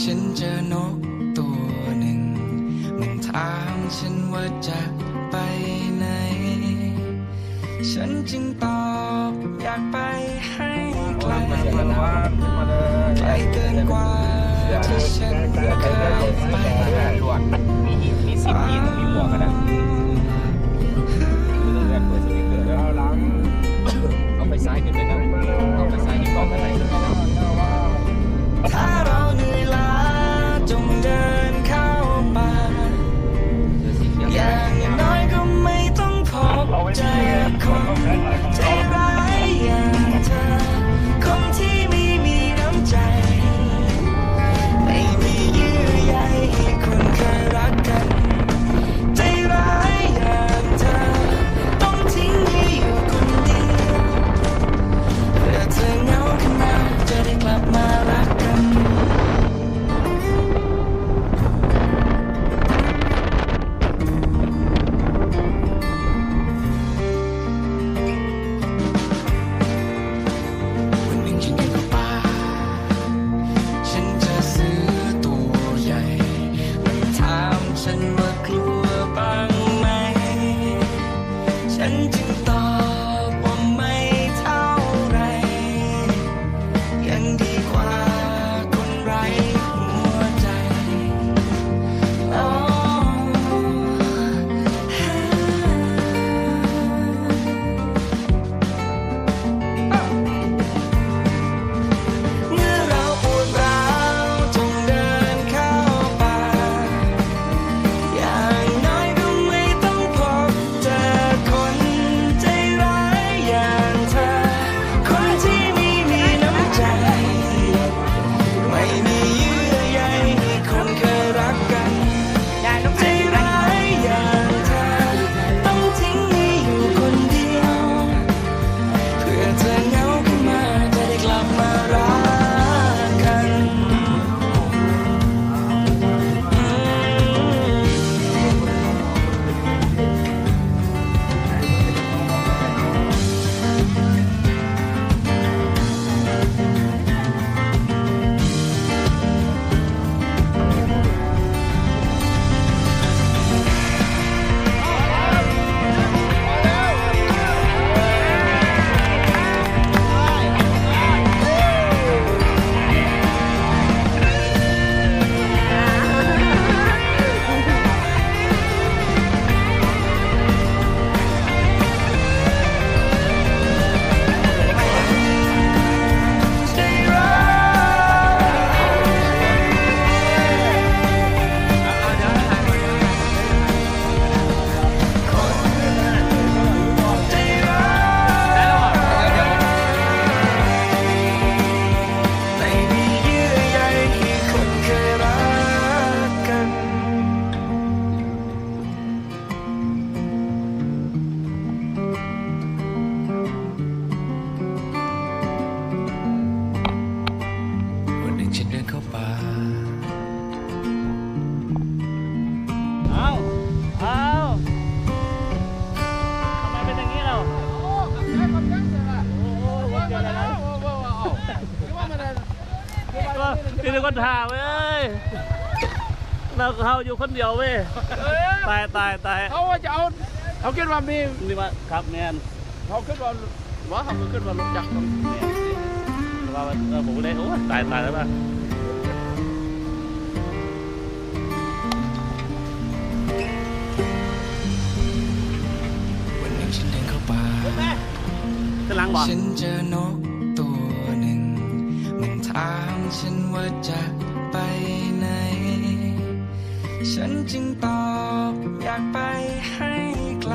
ฉันเจอนกตัวหนึ่งมันถามฉันว่าจะไปไหนฉันจึงตอบอยากไปให้ไกลไกลเกินกว่าที่ฉันเคยไปมีสิบมีหมวกกันนะเอาไปซ้ายขึ้นไปครับเอาไปซ้ายนี่กล้องอะไรขึ้นไปครับถ้าเราเหนื่อยล้าจงเดินเข้าป่าอย่างน้อยก็ไม่ต้องพบเจอคนใจร้ายอย่างเธอคนที่ไม่มีน้ำใจไม่มีเยื่อใยให้คนเคยรักกันใจร้ายอย่างเธอต้องทิ้งให้อยู่คนเดียวเพื่อเธอเหงาขึ้นมาจะได้กลับมารักกันฉันจึงตอบว่าไม่เท่าไรยังดีกว่าคนไร้หัวใจโอ้เมื่อเราปวดร้าวจงเดินเข้าป่าอย่างน้อยก็ไม่ต้องพบเจอคนใจร้ายอย่างเธอคนที่ไม่มีน้ำใจไม่มีเยื่อใยให้คนเคยรักกันใจร้ายอย่างเธอต้องทิ้งให้อยู่คนเดียวเพื่อเธอเหงาขึ้นมาจะได้กลับมารักกันไม่มีเยื่อใยให้คนเคยรักกันวันหนึ่งฉันเดินเข้าป่าเอาทำไมเป็นอย่างนี้เรานี่เป็นคนถามเว้ยเราเขาอยู่คนเดียวเว้ยตายเขาว่าจะเอาขึ้นมามี นี่มาครับแมน เขาขึ้นมาว่าเขาขึ้นมาลงจากตรง ว่าผมเลยโอ้ตายแล้วป่ะวันหนึ่งฉันเดินเข้าป่า จะล้างบ่ ฉันเจอนกตัวหนึ่งมันถามฉันว่าจะไปไหนฉันจึงตอบอยากไปให้ไกล